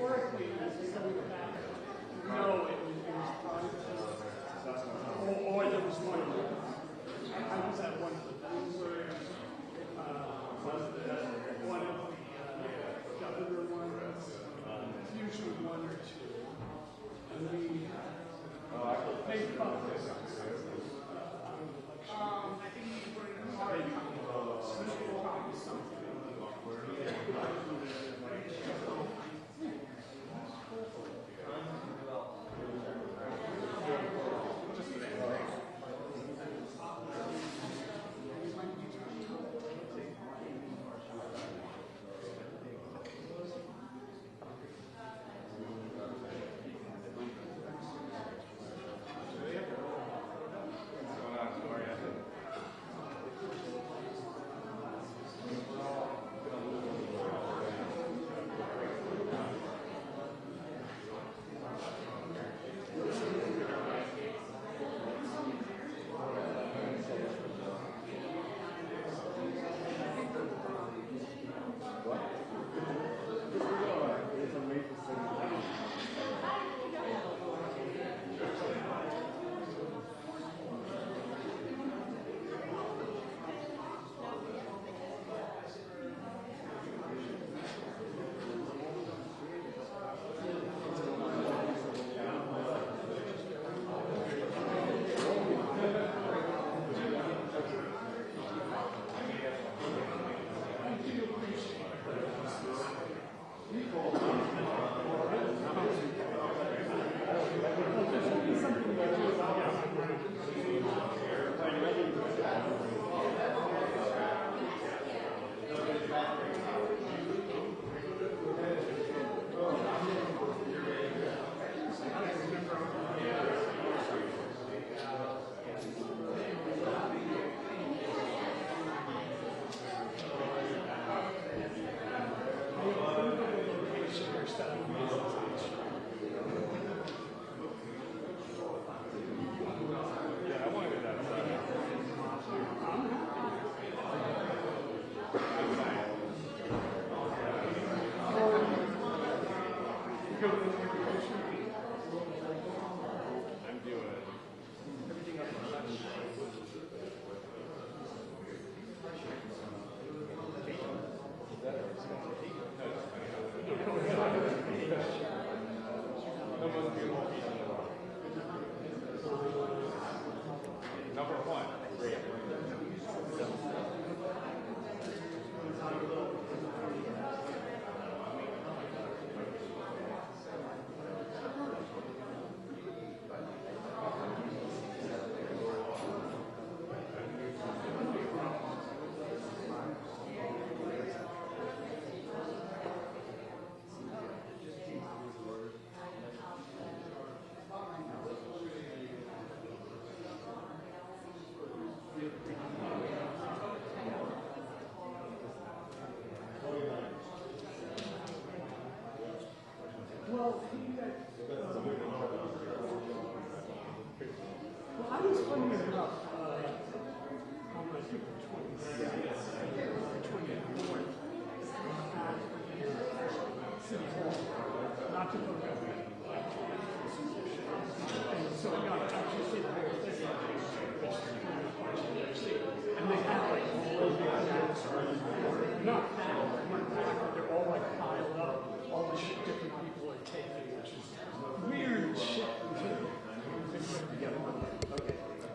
historically, it was coming back. No, it was private. Oh, there was one. I was at one of the Bloomberg, one of the governor ones, usually one or two. And we about this. I think we were in something.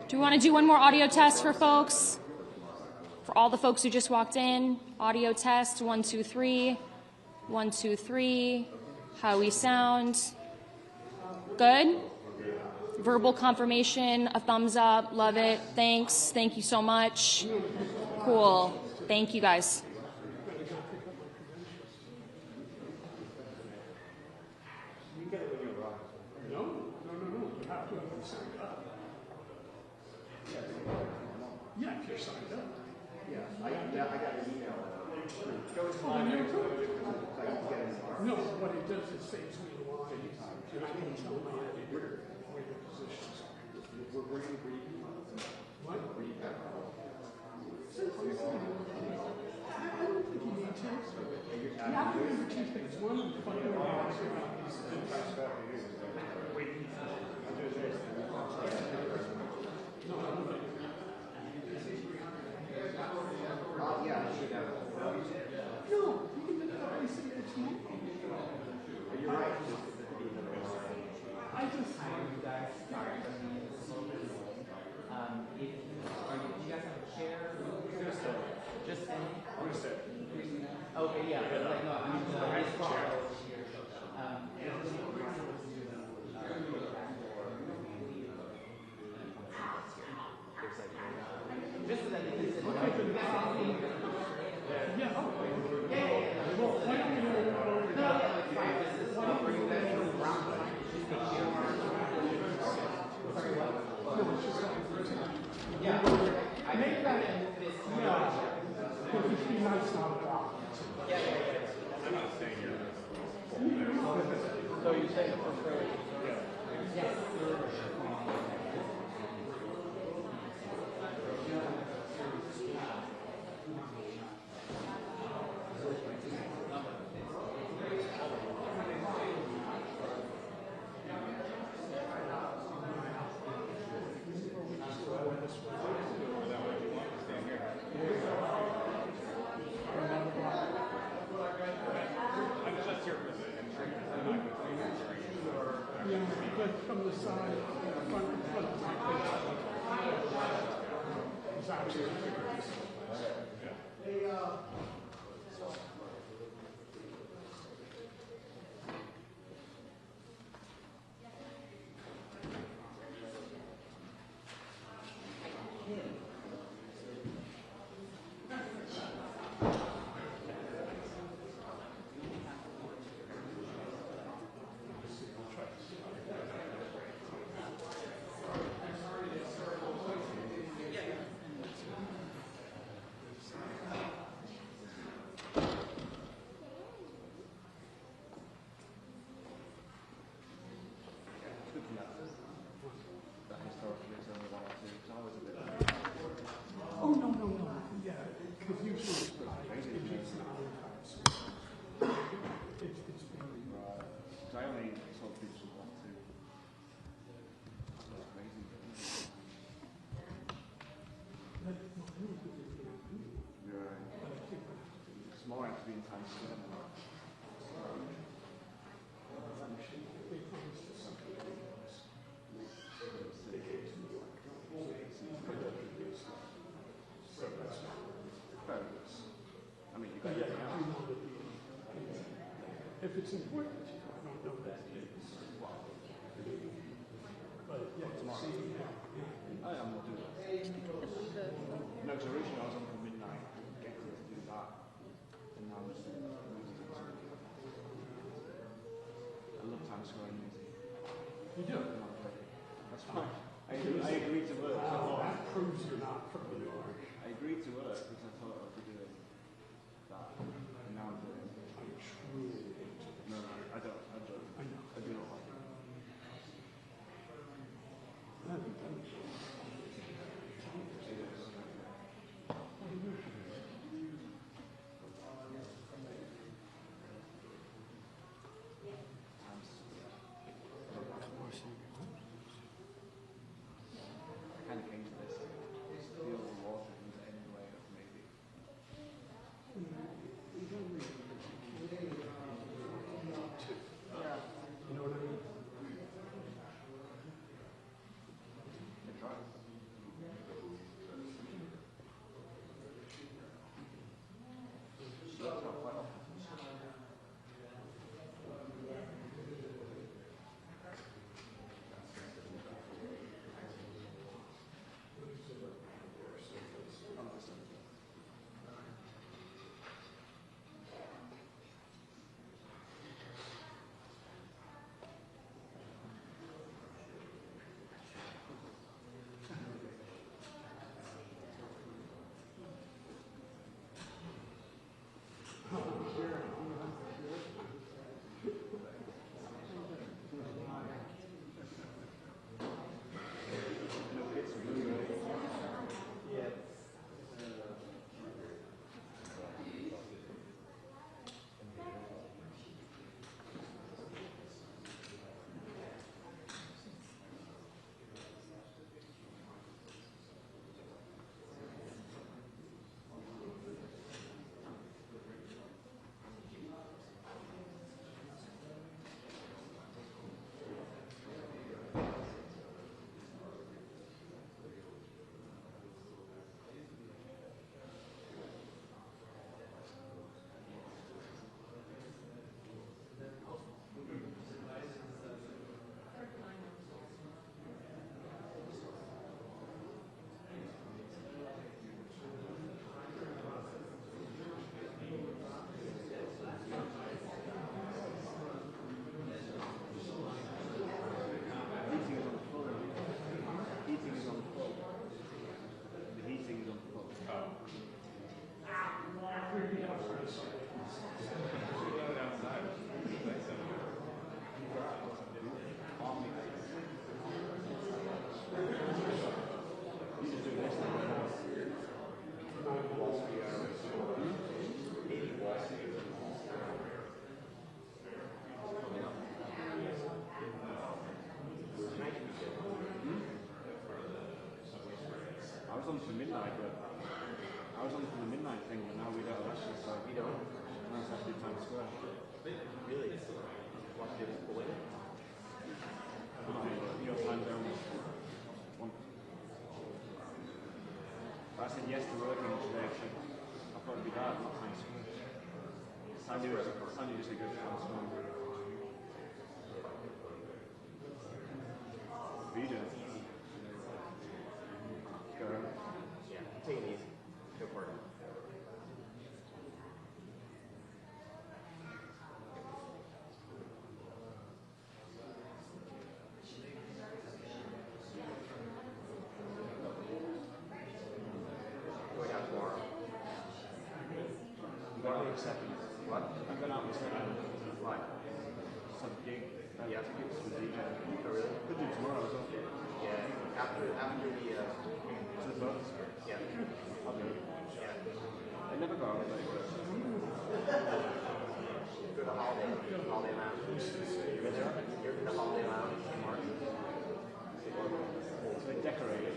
Do we want to do one more audio test for folks? For all the folks who just walked in, audio test, 1, 2, 3. 1, 2, 3. How we sound. Good? Verbal confirmation, a thumbs up, love it. Thanks, thank you so much. Cool, thank you guys. Yeah, if you're signed up. Yeah, I got an email. No, what it does is saves me a line, and I can tell my editor where the positions are. Where do you read? What? Where you got? I don't think you need to. You have to remember two things. One, fundamentally, you say the preferred. Yeah, but from the side, front, it's actually oh, no, no, no. Yeah, because usually it's not archives. It's been... I only saw people who want to. That's crazy. Yeah. It's more actually in Times Square now. I mean, you got if it's important, I don't know that it is. But yeah, tomorrow. I am not doing it. No, because originally I was on for midnight, getting to do that. And now I'm just doing that. I love Times Square music. You do? That's fine. I agreed to work. That proves you're not from New York. I agreed to work because I thought I'd be doing that. And now I'm doing it. I truly hate it. No, I don't. I don't. I know. I do not like it. I kind of came to this. Feel the water in any way of maybe. You know what I mean? I on for midnight, but I was on for the midnight thing, but now we don't actually, so we don't. Now it's actually Times Square. Really? Watch it pull in? Your time zone. I said yes to working today, actually. I thought it'd be that, not Times Square. Sandy just said go to Times Square. What are you doing? Go ahead. Yeah, take it easy. Go for it. Going out tomorrow. I'm going out in a second. What? I'm going out in a second. Why? Some gig. Yeah. Some DJ. Oh, really? Could do tomorrow as well. Yeah. After the To the boat. yeah. I'll do it. Yeah. I never go out late, but Go to the holiday lounge. You've been there? You're in the holiday lounge in March. it's like decorated.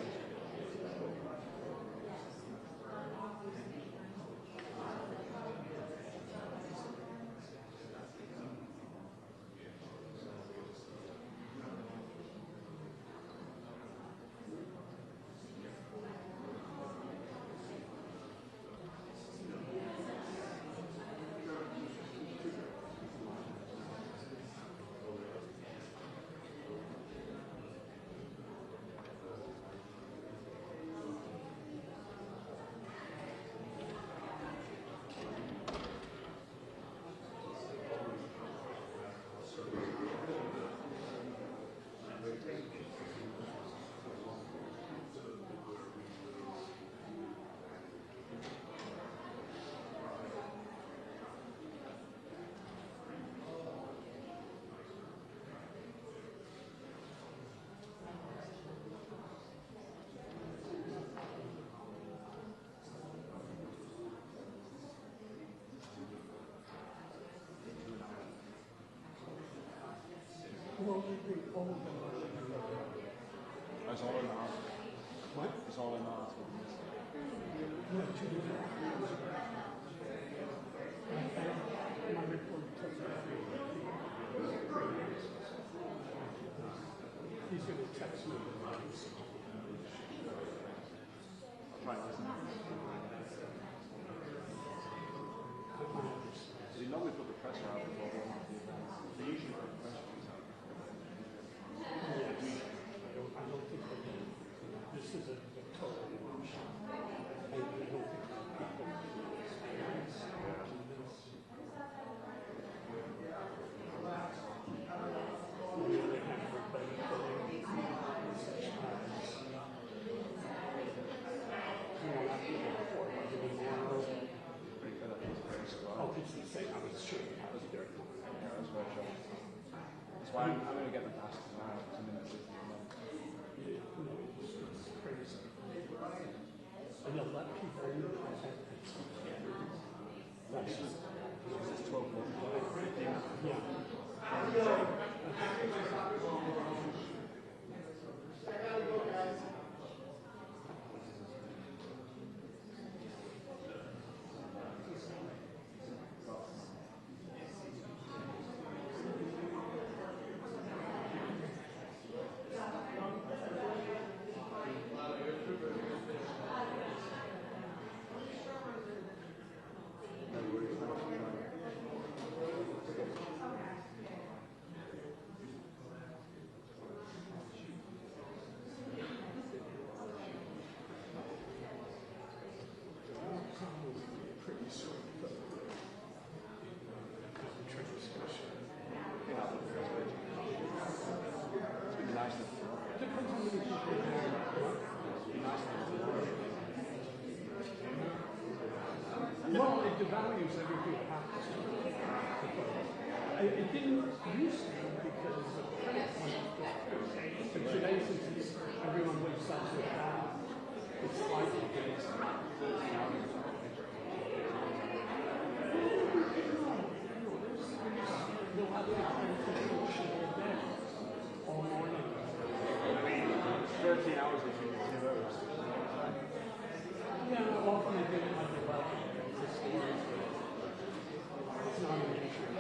It's all in the house. What? It's all in the house. He's going to text me. I'll try and listen. So you normally put the pressure out before they want the events. They usually put the pressure out. I don't think they do. This is a total emotion. I don't think people experience this. Really everybody putting such times. Not people before, but anymore. Pretty good at this place. Oh, it's the same. I was sure I was there. Yeah, that's very sure. That's why I'm going to get the pass tomorrow. It's a minute 50 a month. It's crazy. And you'll let people in. That's just, It's 12:45. yeah. Pretty sweet. It's been nice to Depends on many people there. Well, it devalues everything that happens to it. It didn't used to because of credit points. But today, since everyone wakes up with that, it's like you'll have to all morning. I mean, 13 hours if you do those. Yeah, often I think it might be about the stories, but it's not an issue.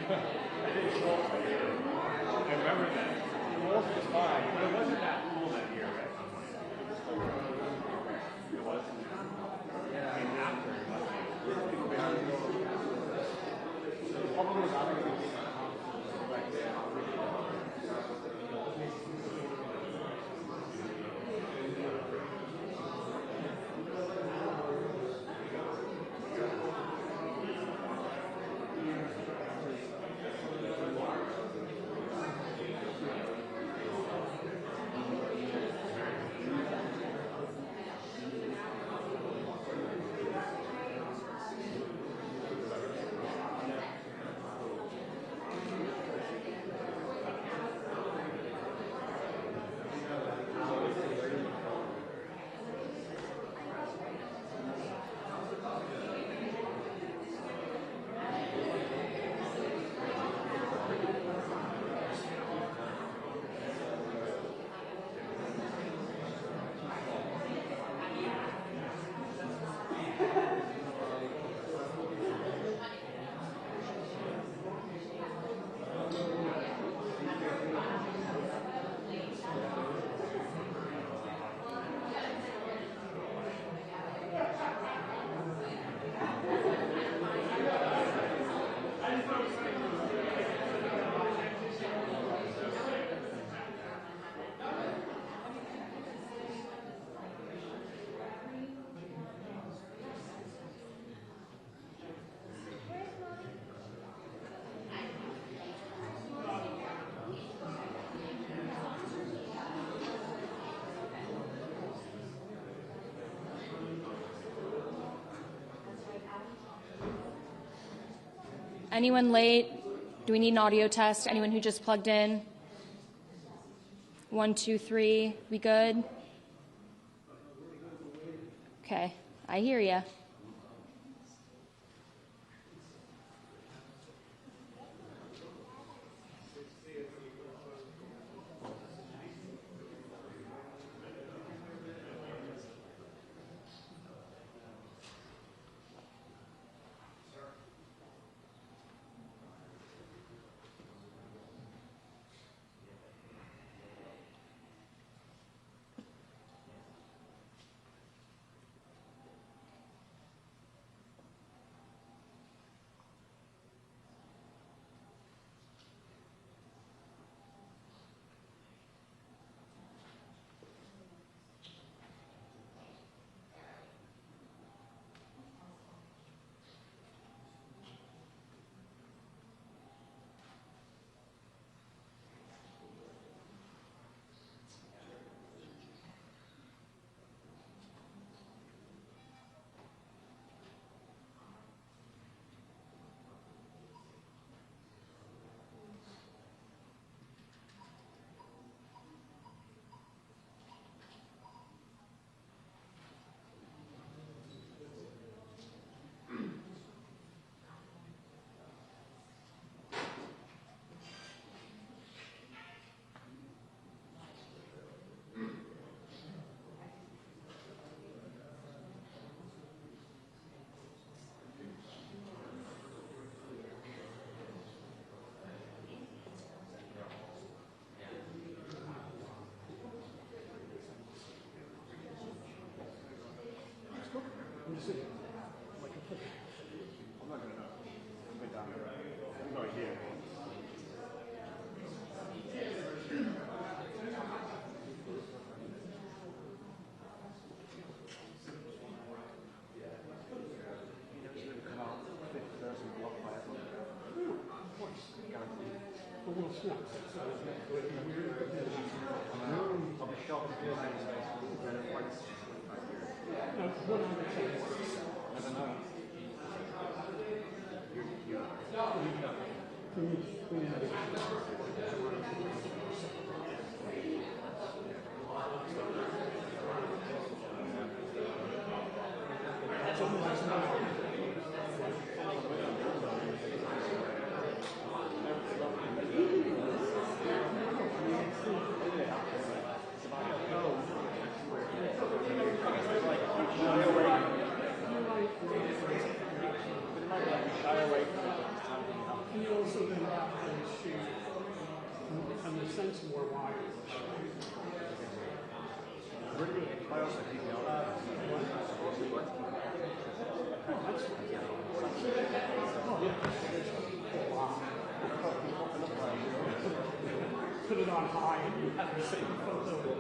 didn't show up for later. I remember that. The walls was fine, but it wasn't that cool that year, right? It was. Yeah. I mean, after it must be. People behind the door. The problem was after the Anyone late? Do we need an audio test? Anyone who just plugged in? 1, 2, 3. We good? Okay, I hear ya. I'm not going to know. I'm going down there. I'm going here. Come out, 50 person blocked by everyone. Guaranteed. I'll be shocked if you're saying space then it works. Never know. Can you also then send some more wires. I also keep the other. Put it on high and you have the same photo.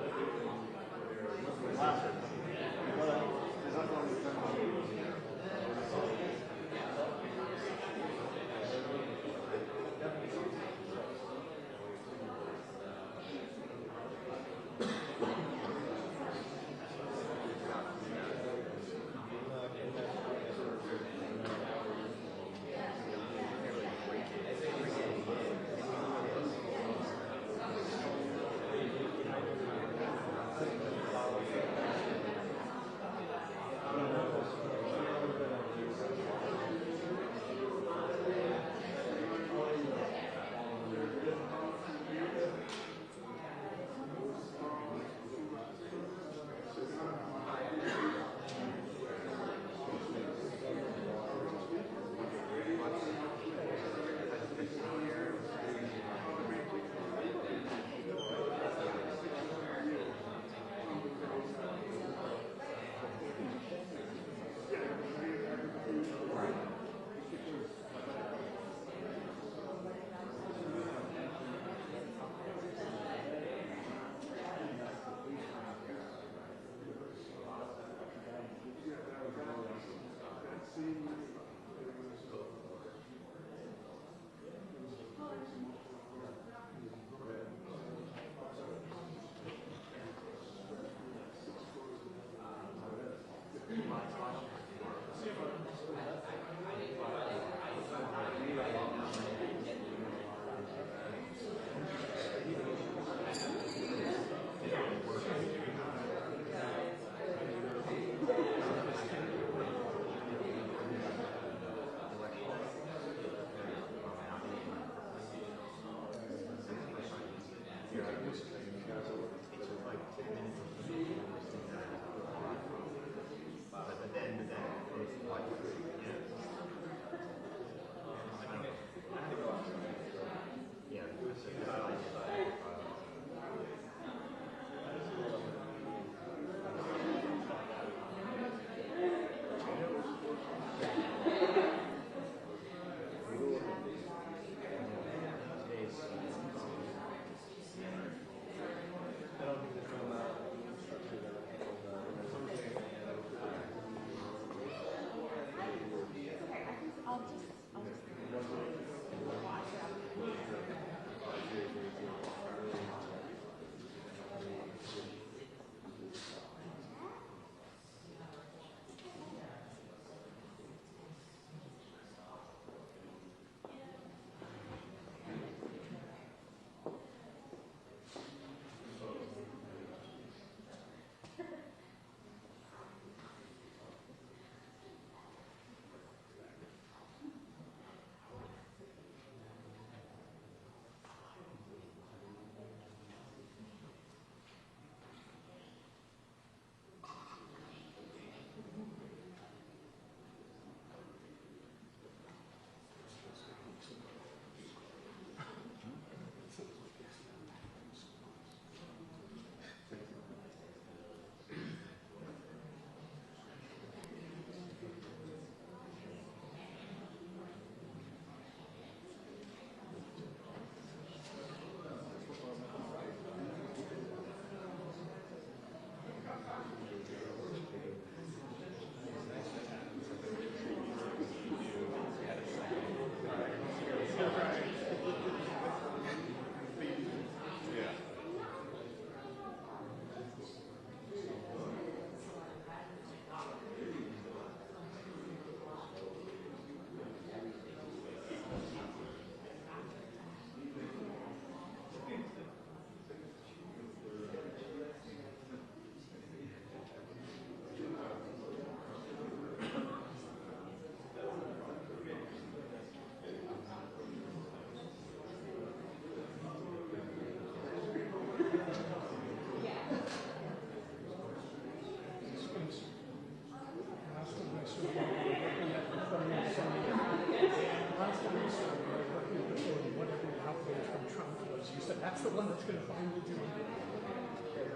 That's the one that's going to finally do it.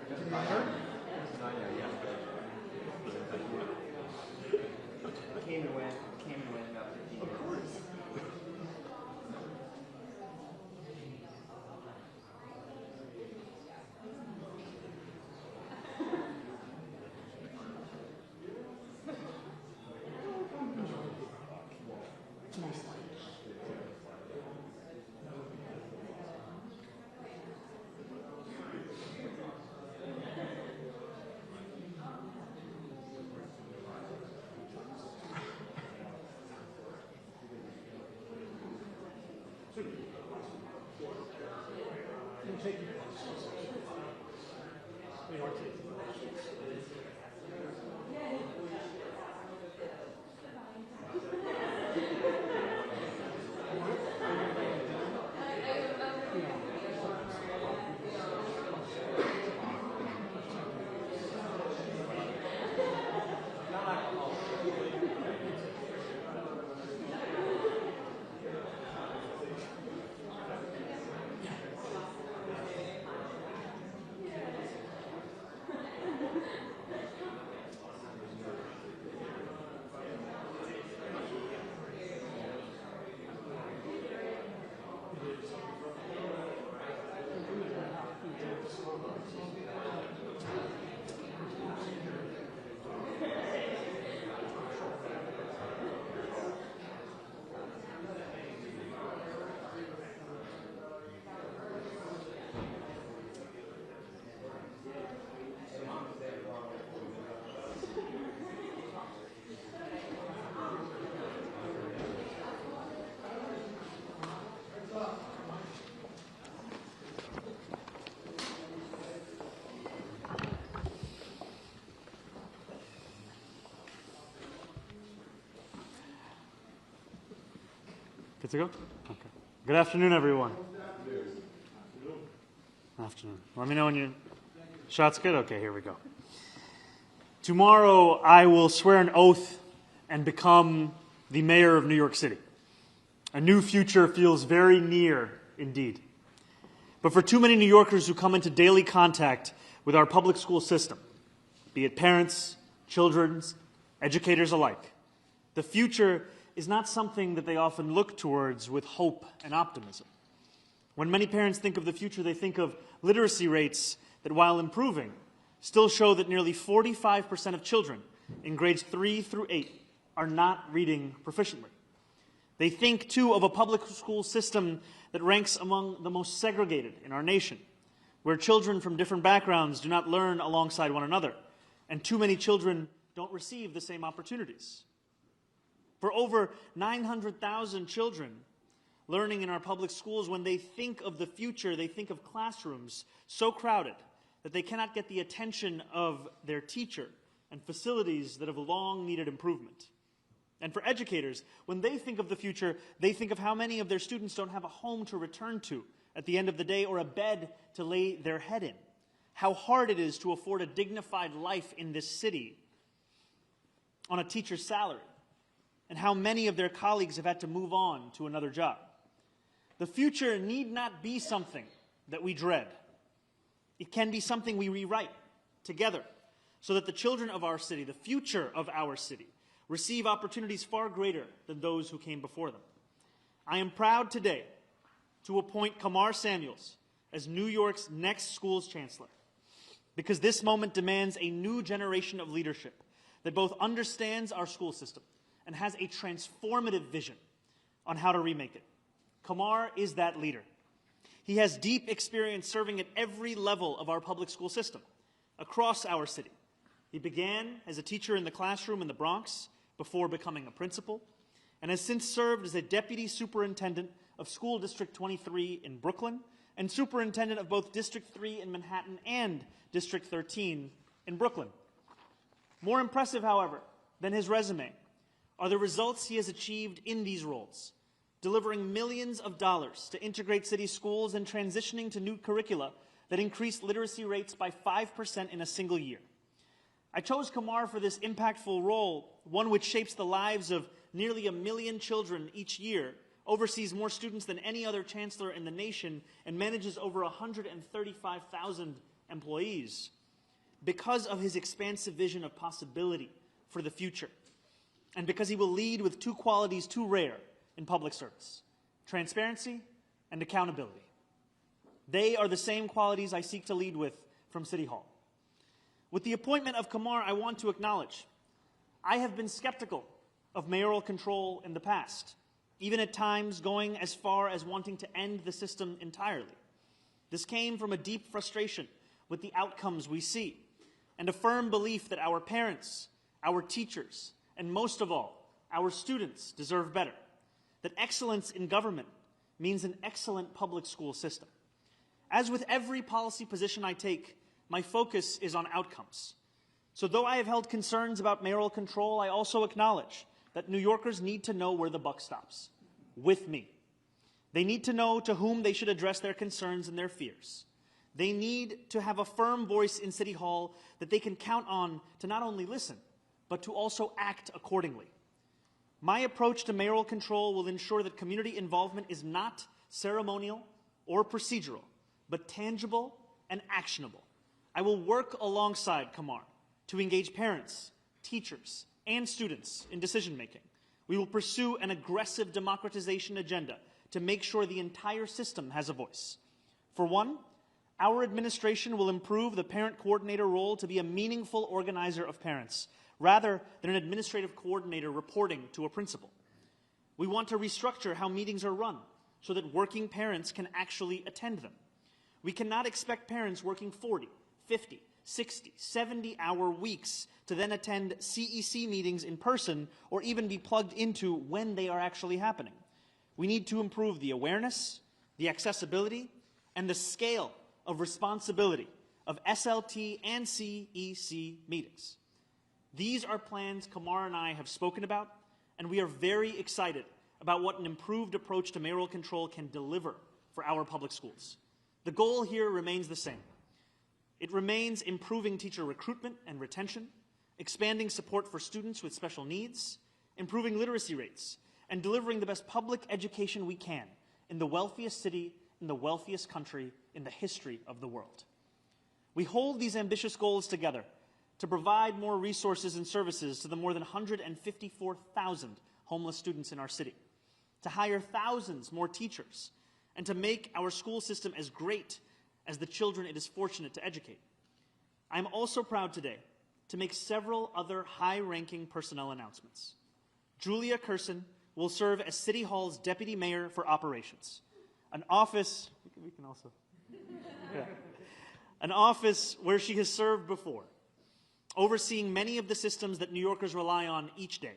Do you remember? Came and went about 15 years. Of course. It's nice. Good to go? Okay. Good afternoon, everyone. Afternoon. Let me know when you... Shot's good? Okay, here we go. Tomorrow, I will swear an oath and become the mayor of New York City. A new future feels very near indeed. But for too many New Yorkers who come into daily contact with our public school system, be it parents, children, educators alike, the future is not something that they often look towards with hope and optimism. When many parents think of the future, they think of literacy rates that, while improving, still show that nearly 45% of children in grades 3 through 8 are not reading proficiently. They think, too, of a public school system that ranks among the most segregated in our nation, where children from different backgrounds do not learn alongside one another, and too many children don't receive the same opportunities. For over 900,000 children learning in our public schools, when they think of the future, they think of classrooms so crowded that they cannot get the attention of their teacher and facilities that have long needed improvement. And for educators, when they think of the future, they think of how many of their students don't have a home to return to at the end of the day or a bed to lay their head in. How hard it is to afford a dignified life in this city on a teacher's salary, and how many of their colleagues have had to move on to another job. The future need not be something that we dread. It can be something we rewrite together so that the children of our city, the future of our city, receive opportunities far greater than those who came before them. I am proud today to appoint Kamar Samuels as New York's next schools chancellor, because this moment demands a new generation of leadership that both understands our school system and has a transformative vision on how to remake it. Kamar is that leader. He has deep experience serving at every level of our public school system across our city. He began as a teacher in the classroom in the Bronx before becoming a principal, and has since served as a deputy superintendent of School District 23 in Brooklyn and superintendent of both District 3 in Manhattan and District 13 in Brooklyn. More impressive, however, than his resume are the results he has achieved in these roles, delivering millions of dollars to integrate city schools and transitioning to new curricula that increased literacy rates by 5% in a single year. I chose Kamar for this impactful role, one which shapes the lives of nearly 1 million children each year oversees more students than any other chancellor in the nation, and manages over 135,000 employees, because of his expansive vision of possibility for the future, and because he will lead with two qualities too rare in public service: transparency and accountability. They are the same qualities I seek to lead with from City Hall. With the appointment of Kamar, I want to acknowledge I have been skeptical of mayoral control in the past, even at times going as far as wanting to end the system entirely. This came from a deep frustration with the outcomes we see, and a firm belief that our parents, our teachers, and most of all, our students deserve better, that excellence in government means an excellent public school system. As with every policy position I take, my focus is on outcomes. So though I have held concerns about mayoral control, I also acknowledge that New Yorkers need to know where the buck stops, with me. They need to know to whom they should address their concerns and their fears. They need to have a firm voice in City Hall that they can count on to not only listen, but to also act accordingly. My approach to mayoral control will ensure that community involvement is not ceremonial or procedural, but tangible and actionable. I will work alongside Kamar to engage parents, teachers, and students in decision-making. We will pursue an aggressive democratization agenda to make sure the entire system has a voice. For one, our administration will improve the parent coordinator role to be a meaningful organizer of parents, rather than an administrative coordinator reporting to a principal. We want to restructure how meetings are run so that working parents can actually attend them. We cannot expect parents working 40, 50, 60, 70-hour weeks to then attend CEC meetings in person or even be plugged into when they are actually happening. We need to improve the awareness, the accessibility, and the scale of responsibility of SLT and CEC meetings. These are plans Kamar and I have spoken about, and we are very excited about what an improved approach to mayoral control can deliver for our public schools. The goal here remains the same. It remains improving teacher recruitment and retention, expanding support for students with special needs, improving literacy rates, and delivering the best public education we can in the wealthiest city, in the wealthiest country in the history of the world. We hold these ambitious goals together to provide more resources and services to the more than 154,000 homeless students in our city, to hire thousands more teachers, and to make our school system as great as the children it is fortunate to educate. I am also proud today to make several other high-ranking personnel announcements. Julia Curson will serve as City Hall's Deputy Mayor for Operations, an office an office where she has served before, overseeing many of the systems that New Yorkers rely on each day.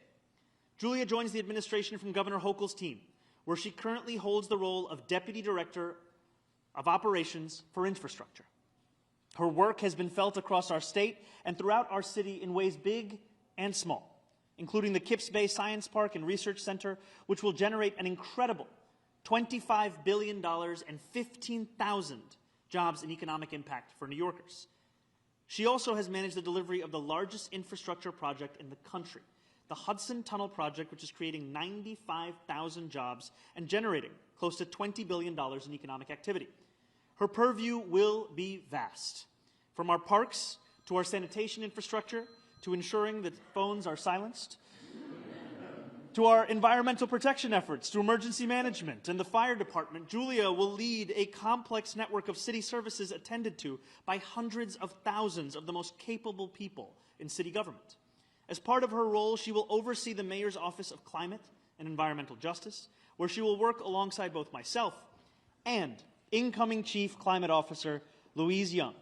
Julia joins the administration from Governor Hochul's team, where she currently holds the role of Deputy Director of Operations for Infrastructure. Her work has been felt across our state and throughout our city in ways big and small, including the Kips Bay Science Park and Research Center, which will generate an incredible $25 billion and 15,000 jobs and economic impact for New Yorkers. She also has managed the delivery of the largest infrastructure project in the country, the Hudson Tunnel Project, which is creating 95,000 jobs and generating close to $20 billion in economic activity. Her purview will be vast, from our parks to our sanitation infrastructure to ensuring that phones are silenced, to our environmental protection efforts, to emergency management and the fire department. Julia will lead a complex network of city services attended to by hundreds of thousands of the most capable people in city government. As part of her role, she will oversee the Mayor's Office of Climate and Environmental Justice, where she will work alongside both myself and incoming Chief Climate Officer Louise Young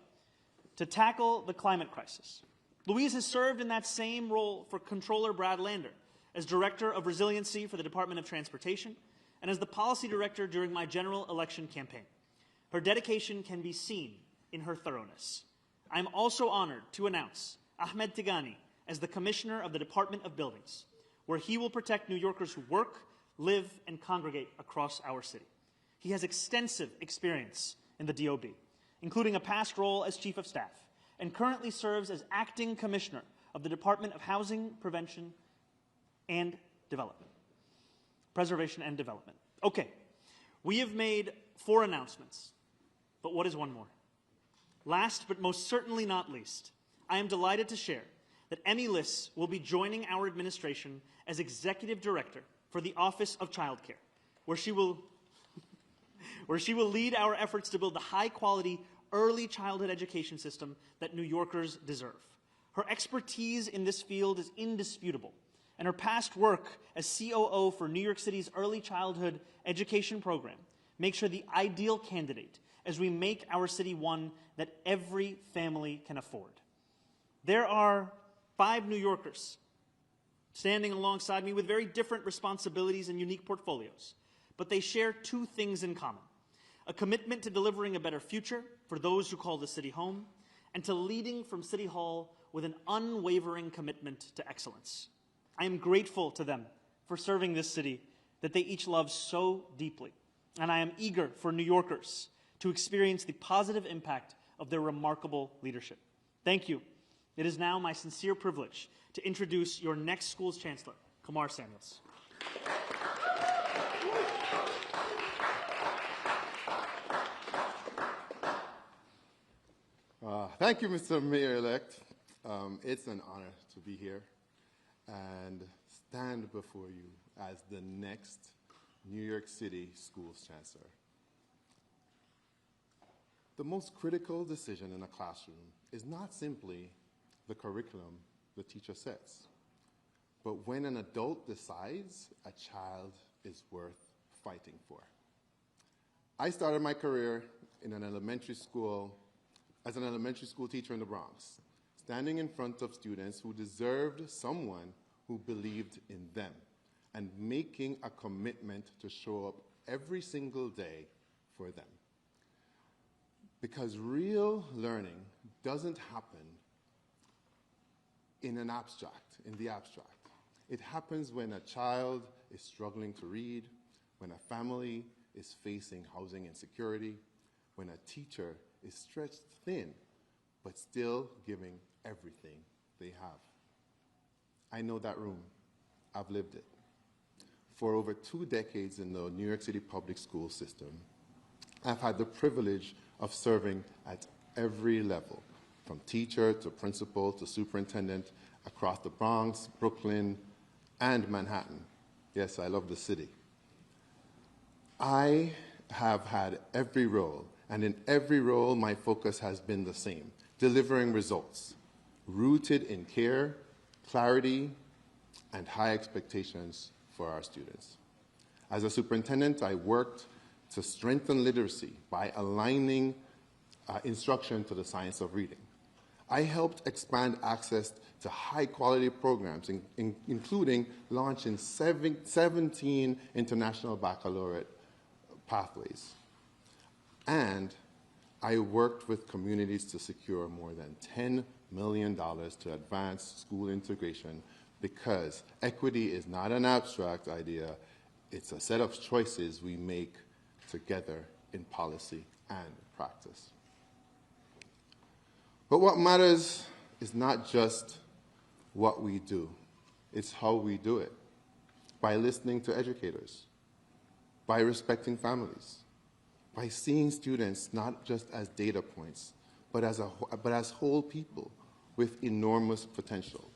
to tackle the climate crisis. Louise has served in that same role for Controller Brad Lander, as Director of Resiliency for the Department of Transportation, and as the Policy Director during my general election campaign. Her dedication can be seen in her thoroughness. I am also honored to announce Ahmed Tigani as the Commissioner of the Department of Buildings, where he will protect New Yorkers who work, live, and congregate across our city. He has extensive experience in the DOB, including a past role as Chief of Staff, and currently serves as Acting Commissioner of the Department of Housing, Preservation, and Development. Okay, we have made 4 announcements, but what is one more? Last but most certainly not least, I am delighted to share that Emmy Liss will be joining our administration as Executive Director for the Office of Childcare, where she will lead our efforts to build the high-quality early childhood education system that New Yorkers deserve. Her expertise in this field is indisputable, and her past work as COO for New York City's early childhood education program makes her the ideal candidate as we make our city one that every family can afford. There are 5 New Yorkers standing alongside me with very different responsibilities and unique portfolios, but they share 2 things in common: a commitment to delivering a better future for those who call the city home, and to leading from City Hall with an unwavering commitment to excellence. I am grateful to them for serving this city that they each love so deeply, and I am eager for New Yorkers to experience the positive impact of their remarkable leadership. Thank you. It is now my sincere privilege to introduce your next school's Chancellor, Kumar Samuels. Thank you, Mr. Mayor-Elect. It's an honor to be here and stand before you as the next New York City Schools Chancellor. The most critical decision in a classroom is not simply the curriculum the teacher sets, but when an adult decides a child is worth fighting for. I started my career in an elementary school as an elementary school teacher in the Bronx, standing in front of students who deserved someone who believed in them and making a commitment to show up every single day for them. Because real learning doesn't happen in the abstract. It happens when a child is struggling to read, when a family is facing housing insecurity, when a teacher is stretched thin, but still giving everything they have. I know that room. I've lived it. For over 2 decades in the New York City public school system, I've had the privilege of serving at every level, from teacher to principal to superintendent, across the Bronx, Brooklyn, and Manhattan. Yes, I love the city. I have had every role, and in every role, my focus has been the same: delivering results, rooted in care, clarity, and high expectations for our students. As a superintendent, I worked to strengthen literacy by aligning instruction to the science of reading. I helped expand access to high-quality programs, including launching 17 international baccalaureate pathways. And I worked with communities to secure more than $10 million to advance school integration, because equity is not an abstract idea, it's a set of choices we make together in policy and practice. But what matters is not just what we do, it's how we do it. By listening to educators, by respecting families, by seeing students not just as data points, but as whole people with enormous potential.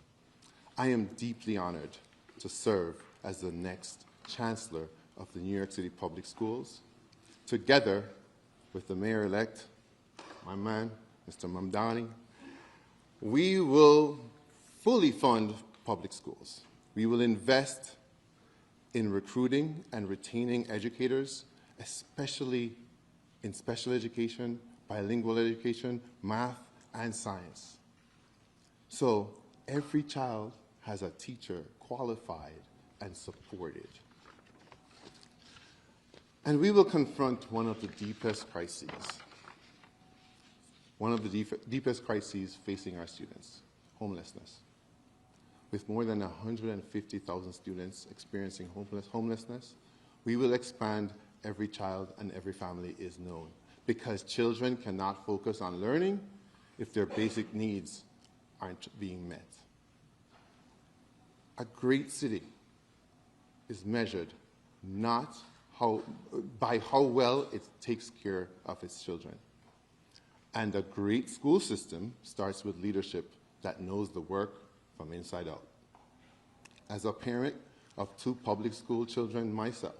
I am deeply honored to serve as the next Chancellor of the New York City Public Schools, together with the Mayor-Elect, my man, Mr. Mamdani. We will fully fund public schools. We will invest in recruiting and retaining educators, especially in special education, bilingual education, math, and science. So every child has a teacher qualified and supported. And we will confront one of the deepest crises facing our students: homelessness. With more than 150,000 students experiencing homelessness, we will expand Every Child and Every Family is Known, because children cannot focus on learning if their basic needs aren't being met. A great city is measured not by how well it takes care of its children. And a great school system starts with leadership that knows the work from inside out. As a parent of 2 public school children myself,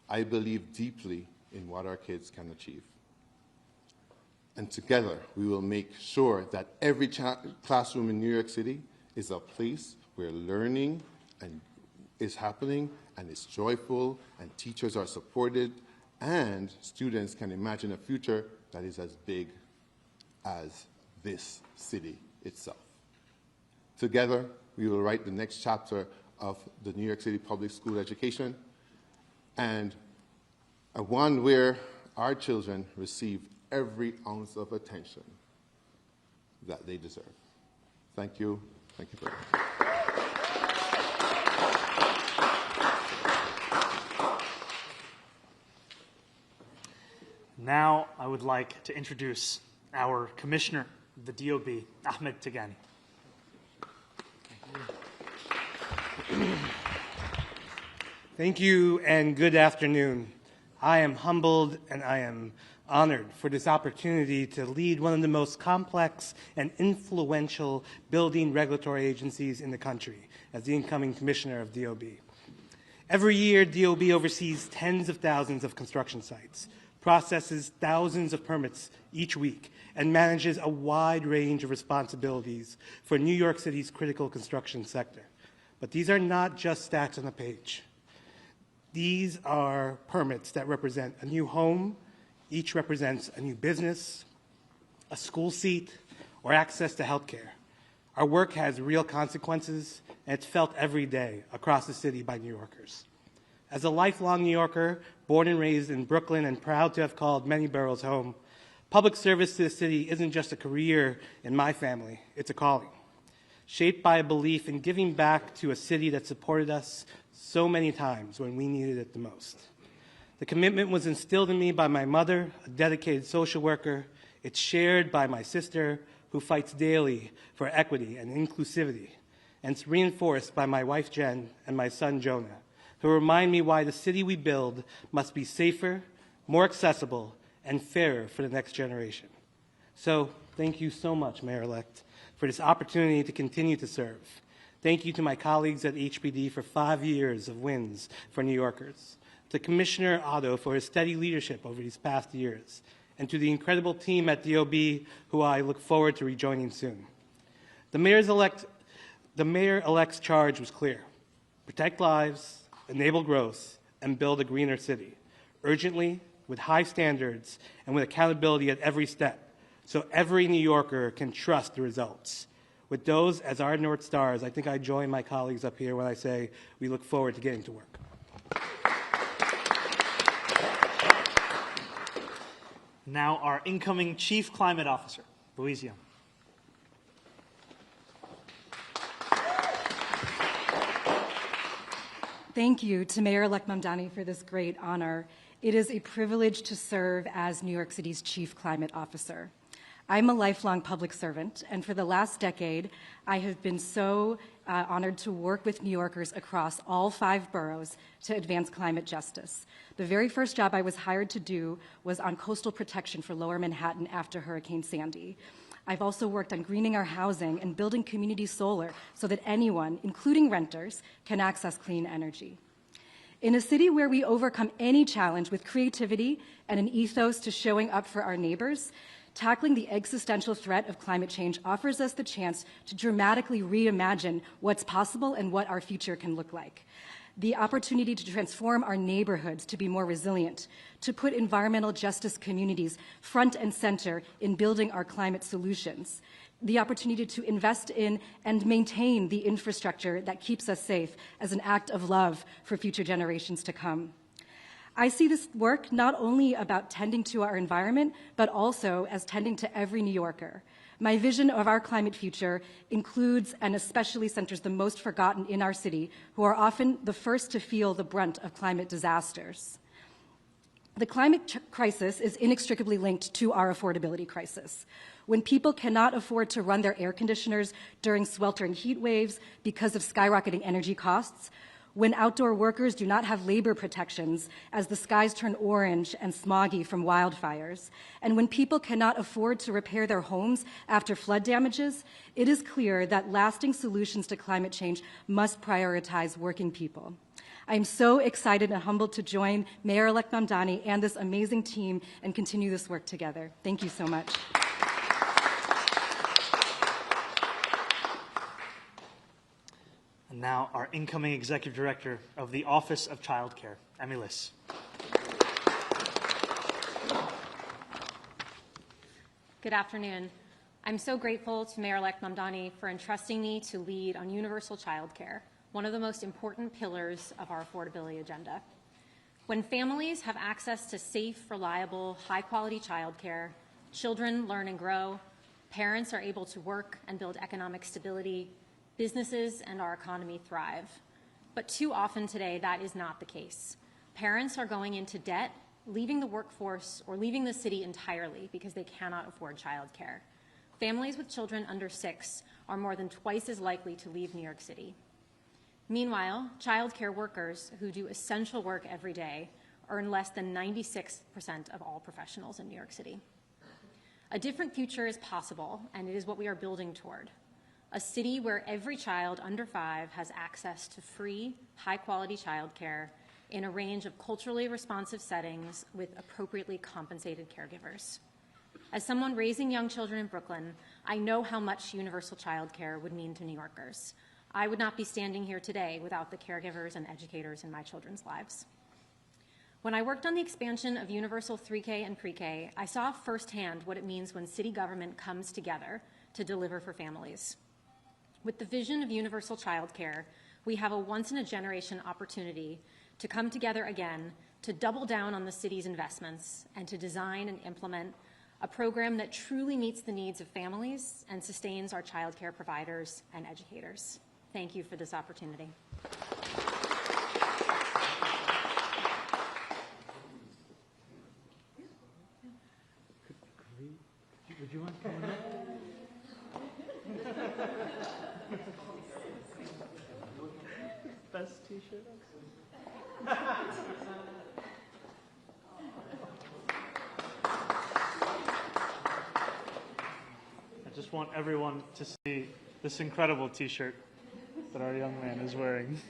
I believe deeply in what our kids can achieve. And together, we will make sure that every classroom in New York City is a place where learning is happening and is joyful, and teachers are supported, and students can imagine a future that is as big as this city itself. Together, we will write the next chapter of the New York City public school education, and one where our children receive every ounce of attention that they deserve. Thank you. Thank you very much. Now I would like to introduce our Commissioner of the DOB, Ahmed Tigani. Thank you and good afternoon. I am humbled and I am honored for this opportunity to lead one of the most complex and influential building regulatory agencies in the country as the incoming Commissioner of DOB. Every year, DOB oversees tens of thousands of construction sites, processes thousands of permits each week, and manages a wide range of responsibilities for New York City's critical construction sector. But these are not just stats on a page. These are permits that represent a new home, each represents a new business, a school seat, or access to health care. Our work has real consequences, and it's felt every day across the city by New Yorkers. As a lifelong New Yorker, born and raised in Brooklyn and proud to have called many boroughs home, public service to the city isn't just a career in my family, it's a calling. Shaped by a belief in giving back to a city that supported us so many times when we needed it the most. The commitment was instilled in me by my mother, a dedicated social worker. It's shared by my sister, who fights daily for equity and inclusivity. And it's reinforced by my wife, Jen, and my son, Jonah, who remind me why the city we build must be safer, more accessible, and fairer for the next generation. So thank you so much, Mayor-Elect, for this opportunity to continue to serve. Thank you to my colleagues at HPD for 5 years of wins for New Yorkers, to Commissioner Otto for his steady leadership over these past years, and to the incredible team at DOB who I look forward to rejoining soon. The Mayor-Elect's charge was clear: protect lives, enable growth, and build a greener city, urgently, with high standards, and with accountability at every step, so every New Yorker can trust the results. With those as our North Stars, I think I join my colleagues up here when I say we look forward to getting to work. Now our incoming Chief Climate Officer, Louise Young. Thank you to Mayor-Elect Mamdani for this great honor. It is a privilege to serve as New York City's Chief Climate Officer. I'm a lifelong public servant, and for the last decade, I have been so honored to work with New Yorkers across all 5 boroughs to advance climate justice. The very first job I was hired to do was on coastal protection for Lower Manhattan after Hurricane Sandy. I've also worked on greening our housing and building community solar so that anyone, including renters, can access clean energy. In a city where we overcome any challenge with creativity and an ethos to showing up for our neighbors, tackling the existential threat of climate change offers us the chance to dramatically reimagine what's possible and what our future can look like. The opportunity to transform our neighborhoods to be more resilient, to put environmental justice communities front and center in building our climate solutions, the opportunity to invest in and maintain the infrastructure that keeps us safe as an act of love for future generations to come. I see this work not only about tending to our environment, but also as tending to every New Yorker. My vision of our climate future includes and especially centers the most forgotten in our city, who are often the first to feel the brunt of climate disasters. The climate crisis is inextricably linked to our affordability crisis. When people cannot afford to run their air conditioners during sweltering heat waves because of skyrocketing energy costs, when outdoor workers do not have labor protections as the skies turn orange and smoggy from wildfires, and when people cannot afford to repair their homes after flood damages, it is clear that lasting solutions to climate change must prioritize working people. I am so excited and humbled to join Mayor-Elect Mamdani and this amazing team and continue this work together. Thank you so much. And now our incoming Executive Director of the Office of Child Care, Emmy Liss. Good afternoon. I'm so grateful to Mayor-Elect Mamdani for entrusting me to lead on universal child care, one of the most important pillars of our affordability agenda. When families have access to safe, reliable, high-quality childcare, children learn and grow, parents are able to work and build economic stability, businesses and our economy thrive. But too often today, that is not the case. Parents are going into debt, leaving the workforce, or leaving the city entirely because they cannot afford childcare. Families with children under 6 are more than twice as likely to leave New York City. Meanwhile, child care workers who do essential work every day earn less than 96% of all professionals in New York City. A different future is possible, and it is what we are building toward. A city where every child under 5 has access to free, high-quality child care in a range of culturally responsive settings with appropriately compensated caregivers. As someone raising young children in Brooklyn, I know how much universal child care would mean to New Yorkers. I would not be standing here today without the caregivers and educators in my children's lives. When I worked on the expansion of universal 3K and pre-K, I saw firsthand what it means when city government comes together to deliver for families. With the vision of universal child care, we have a once-in-a-generation opportunity to come together again to double down on the city's investments and to design and implement a program that truly meets the needs of families and sustains our child care providers and educators. Thank you for this opportunity. Would you want to come Best t-shirt. I just want everyone to see this incredible t-shirt that our young man is wearing.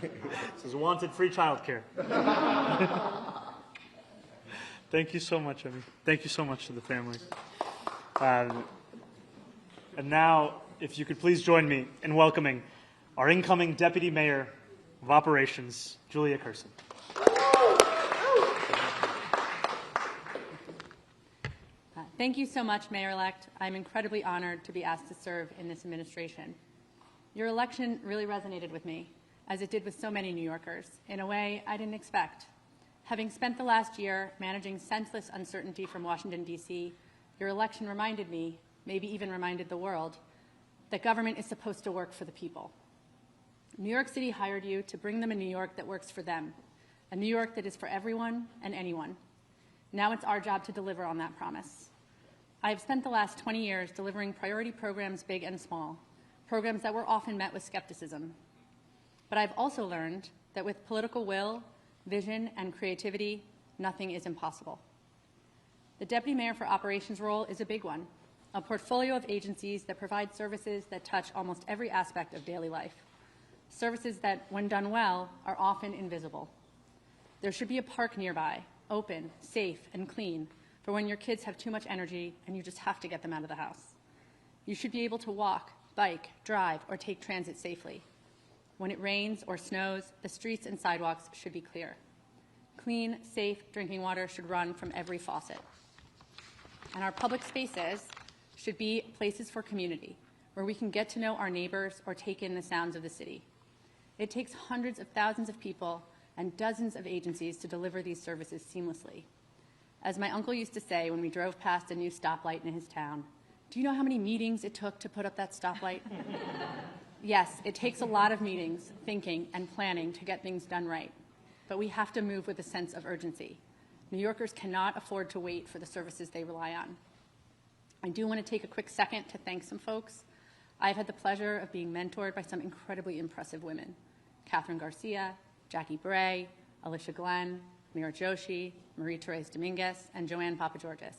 It says wanted free childcare. Thank you so much, Emmy. Thank you so much to the family. And now, if you could please join me in welcoming our incoming Deputy Mayor of Operations, Julia Curson. Thank you so much, Mayor-Elect. I'm incredibly honored to be asked to serve in this administration. Your election really resonated with me, as it did with so many New Yorkers, in a way I didn't expect. Having spent the last year managing senseless uncertainty from Washington, D.C., your election reminded me, maybe even reminded the world, that government is supposed to work for the people. New York City hired you to bring them a New York that works for them, a New York that is for everyone and anyone. Now it's our job to deliver on that promise. I have spent the last 20 years delivering priority programs big and small, programs that were often met with skepticism. But I've also learned that with political will, vision, and creativity, nothing is impossible. The Deputy Mayor for Operations role is a big one, a portfolio of agencies that provide services that touch almost every aspect of daily life, services that, when done well, are often invisible. There should be a park nearby, open, safe, and clean, for when your kids have too much energy and you just have to get them out of the house. You should be able to walk, bike, drive, or take transit safely. When it rains or snows, the streets and sidewalks should be clear. Clean, safe drinking water should run from every faucet. And our public spaces should be places for community, where we can get to know our neighbors or take in the sounds of the city. It takes hundreds of thousands of people and dozens of agencies to deliver these services seamlessly. As my uncle used to say when we drove past a new stoplight in his town, do you know how many meetings it took to put up that stoplight? Yes, it takes a lot of meetings, thinking, and planning to get things done right. But we have to move with a sense of urgency. New Yorkers cannot afford to wait for the services they rely on. I do want to take a quick second to thank some folks. I've had the pleasure of being mentored by some incredibly impressive women: Catherine Garcia, Jackie Bray, Alicia Glenn, Mira Joshi, Marie-Therese Dominguez, and Joanne Papageorgis.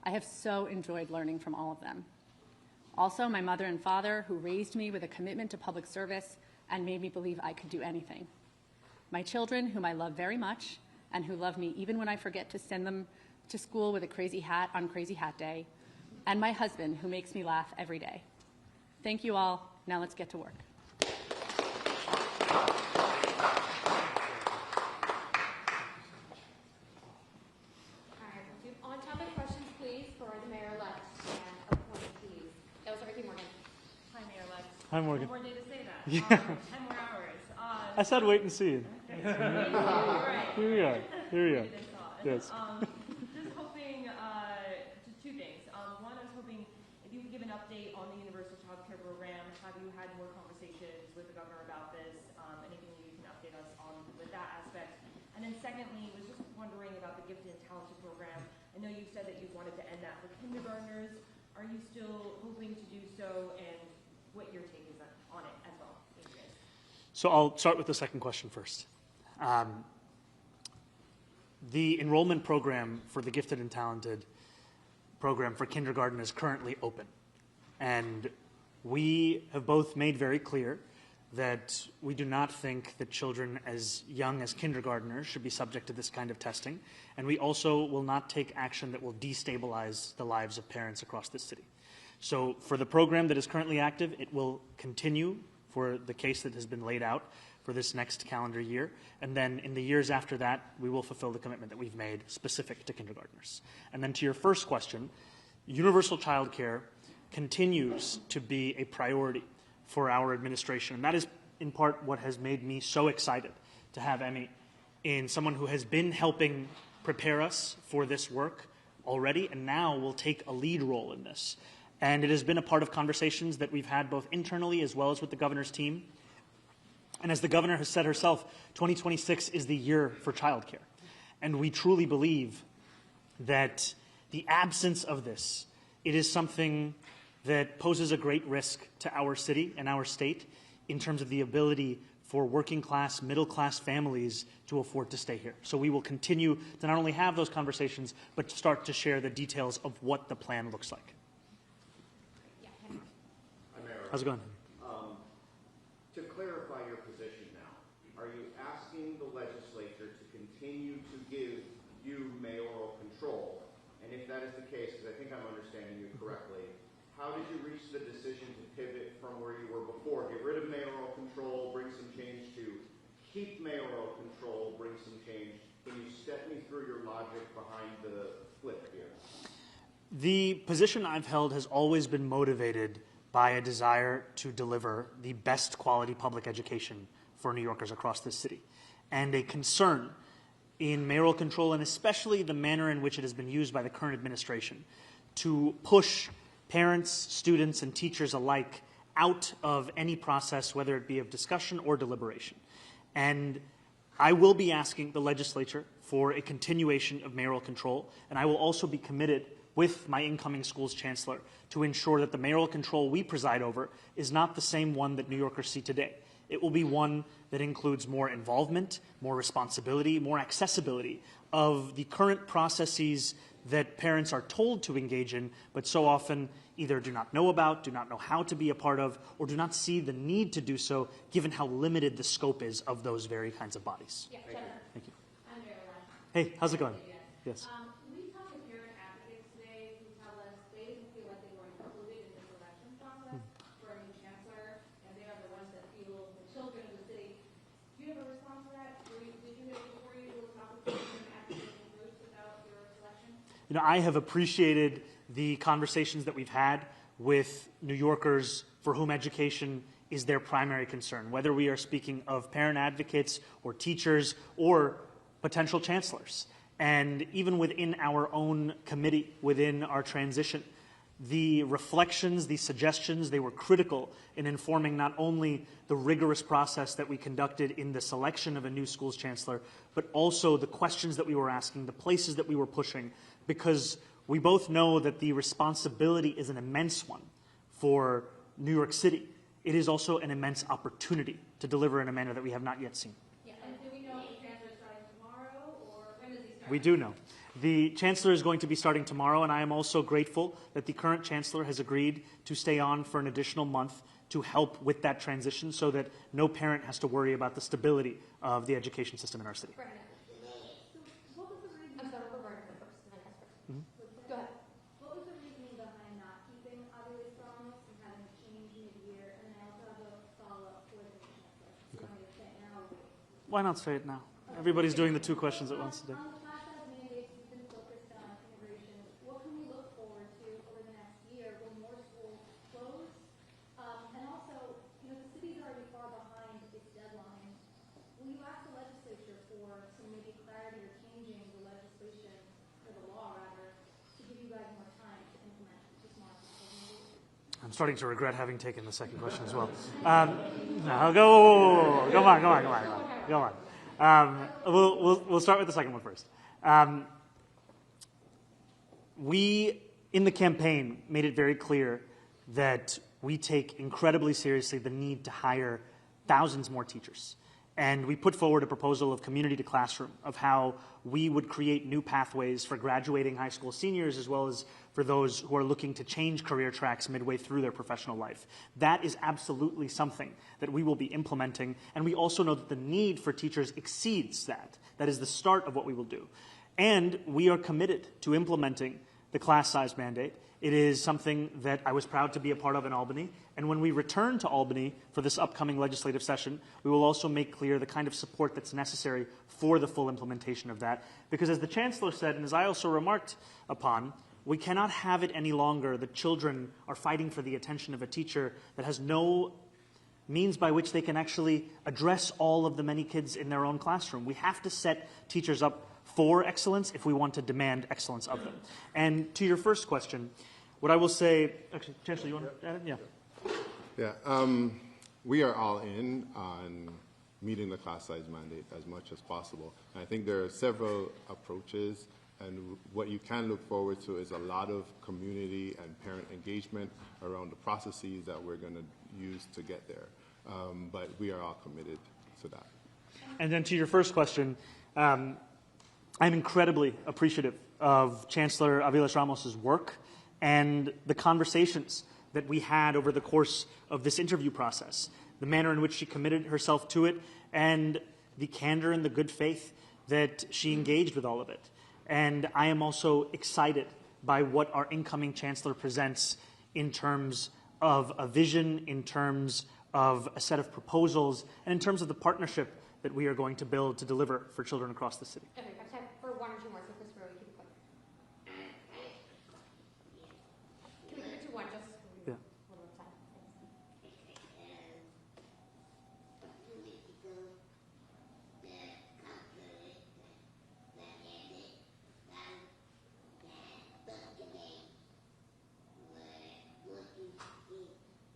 I have so enjoyed learning from all of them. Also, my mother and father, who raised me with a commitment to public service and made me believe I could do anything. My children, whom I love very much, and who love me even when I forget to send them to school with a crazy hat on Crazy Hat Day, and my husband, who makes me laugh every day. Thank you all. Now let's get to work. On-topic questions, please, for the Mayor-Elect and appointees. That was Ricky Morgan. Hi, Mayor-Elect. Hi, Morgan. One more day to say that. Yeah. 10 more hours. I said wait and see. Right. Here we are. Here we are. Yes. Just hoping, just two things. One, I was hoping if you could give an update on the universal child care program. Have you had more conversations with the governor about this? Anything you can update us on with that aspect? And then secondly, was just wondering about the gifted and talented program. I know you said that you wanted to end that for kindergartners. Are you still hoping to do so, and what your take is on it as well? Thank you. So I'll start with the second question first. The enrollment program for the gifted and talented program for kindergarten is currently open. And we have both made very clear that we do not think that children as young as kindergartners should be subject to this kind of testing. And we also will not take action that will destabilize the lives of parents across this city. So for the program that is currently active, it will continue for the case that has been laid out for this next calendar year. And then in the years after that, we will fulfill the commitment that we've made specific to kindergartners. And then to your first question, universal child care continues to be a priority for our administration. And that is in part what has made me so excited to have Emmy in someone who has been helping prepare us for this work already and now will take a lead role in this. And it has been a part of conversations that we've had both internally as well as with the governor's team. And as the governor has said herself, 2026 is the year for childcare. And we truly believe that the absence of this, it is something that poses a great risk to our city and our state in terms of the ability for working class, middle class families to afford to stay here. So we will continue to not only have those conversations, but to start to share the details of what the plan looks like. How's it going? To clarify your position now, are you asking the legislature to continue to give you mayoral control? And if that is the case, because I think I'm understanding you correctly, how did you reach the decision to pivot from where you were before? Get rid of mayoral control, bring some change to keep mayoral control, bring some change. Can you step me through your logic behind the flip here? The position I've held has always been motivated by a desire to deliver the best quality public education for New Yorkers across this city, and a concern in mayoral control, and especially the manner in which it has been used by the current administration to push parents, students, and teachers alike out of any process, whether it be of discussion or deliberation. And I will be asking the legislature for a continuation of mayoral control, and I will also be committed with my incoming school's chancellor to ensure that the mayoral control we preside over is not the same one that New Yorkers see today. It will be one that includes more involvement, more responsibility, more accessibility of the current processes that parents are told to engage in, but so often either do not know about, do not know how to be a part of, or do not see the need to do so, given how limited the scope is of those very kinds of bodies. Yeah, Thank you. I'm Mayor-Elect. Hey, how's it going? Yes. We talked to parent advocates today who tell us they didn't feel like they were included in this election process for a new chancellor, and they are the ones that feel the children of the city. Do you have a response to that? Did you know before you were talking to parent advocates and groups about your selection? You know, I have appreciated the conversations that we've had with New Yorkers for whom education is their primary concern, whether we are speaking of parent advocates or teachers or potential chancellors. And even within our own committee, within our transition, the reflections, the suggestions, they were critical in informing not only the rigorous process that we conducted in the selection of a new school's chancellor, but also the questions that we were asking, the places that we were pushing, because we both know that the responsibility is an immense one for New York City, it is also an immense opportunity to deliver in a manner that we have not yet seen. Yeah, and do we know if the Chancellor is starting tomorrow, or when does he start? We do know. The Chancellor is going to be starting tomorrow, and I am also grateful that the current Chancellor has agreed to stay on for an additional month to help with that transition so that no parent has to worry about the stability of the education system in our city. Right now. So what was the reason? I'm sorry, we're first, and then Hesper. Go ahead. What was the reasoning behind not keeping Aviles Ramos and having a change mid-year? And then I also have a follow-up for the Chancellor. Do you want me to say it now? Why not say it now? Everybody's doing the 2 questions at once today. On the class size mandates, you've been focused on integration. What can we look forward to over the next year when more schools close? And also, you know, the city's already far behind its deadline. Will you ask the legislature for some maybe clarity or changing the legislation, or the law rather, to give you guys more time to implement the smart mandates? I'm starting to regret having taken the second question as well. No, go on. We'll start with the second one first. We, in the campaign, made it very clear that we take incredibly seriously the need to hire thousands more teachers. And we put forward a proposal of community to classroom, of how we would create new pathways for graduating high school seniors as well as for those who are looking to change career tracks midway through their professional life. That is absolutely something that we will be implementing, and we also know that the need for teachers exceeds that. That is the start of what we will do. And we are committed to implementing the class size mandate. It is something that I was proud to be a part of in Albany. And when we return to Albany for this upcoming legislative session, we will also make clear the kind of support that's necessary for the full implementation of that. Because as the Chancellor said, and as I also remarked upon, we cannot have it any longer that children are fighting for the attention of a teacher that has no means by which they can actually address all of the many kids in their own classroom. We have to set teachers up for excellence if we want to demand excellence of them. And to your first question, what I will say, actually, Chancellor, you want to add it? Yeah, we are all in on meeting the class size mandate as much as possible. And I think there are several approaches, and what you can look forward to is a lot of community and parent engagement around the processes that we're going to use to get there. But we are all committed to that. And then to your first question, I'm incredibly appreciative of Chancellor Aviles Ramos's work and the conversations that we had over the course of this interview process, the manner in which she committed herself to it, and the candor and the good faith that she engaged with all of it. And I am also excited by what our incoming Chancellor presents in terms of a vision, in terms of a set of proposals, and in terms of the partnership that we are going to build to deliver for children across the city. Okay, I have time for one or two more, so Christopher, we keep it quick. Can we keep it to one, just Yeah. a little time?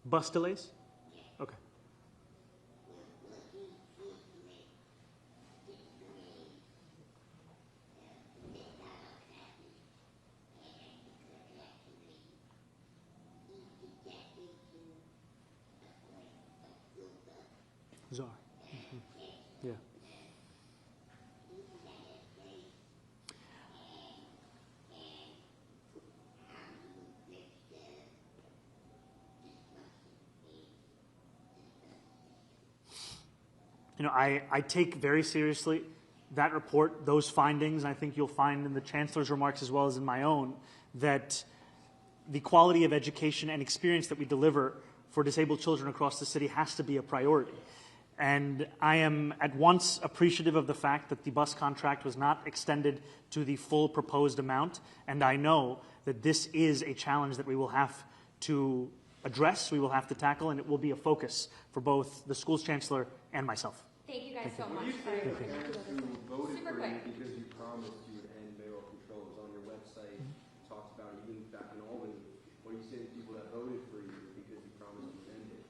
Bus delays? Okay. Zohran. Yeah. You know, I take very seriously that report, those findings. I think you'll find in the Chancellor's remarks as well as in my own that the quality of education and experience that we deliver for disabled children across the city has to be a priority. And I am at once appreciative of the fact that the bus contract was not extended to the full proposed amount. And I know that this is a challenge that we will have to address, we will have to tackle, and it will be a focus for both the school's chancellor and myself. Thank you guys so much. You say the parents who voted Super for you quick. because you promised you would end mayoral control. It was on your website. You talked about it even back in Albany. What do you say to people that voted for you because you promised you would end it?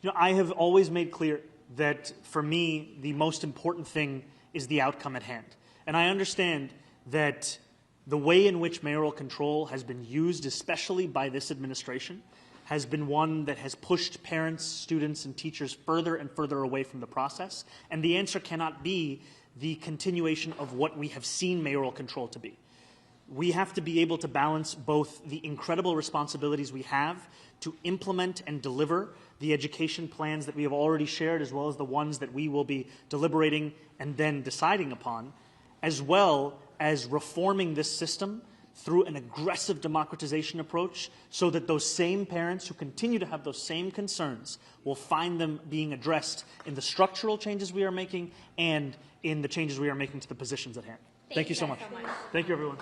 You know, I have always made clear that for me, the most important thing is the outcome at hand. And I understand that the way in which mayoral control has been used, especially by this administration, has been one that has pushed parents, students, and teachers further and further away from the process. And the answer cannot be the continuation of what we have seen mayoral control to be. We have to be able to balance both the incredible responsibilities we have to implement and deliver the education plans that we have already shared, as well as the ones that we will be deliberating and then deciding upon, as well as reforming this system through an aggressive democratization approach so that those same parents who continue to have those same concerns will find them being addressed in the structural changes we are making and in the changes we are making to the positions at hand. Thank you so much. Thank you, everyone.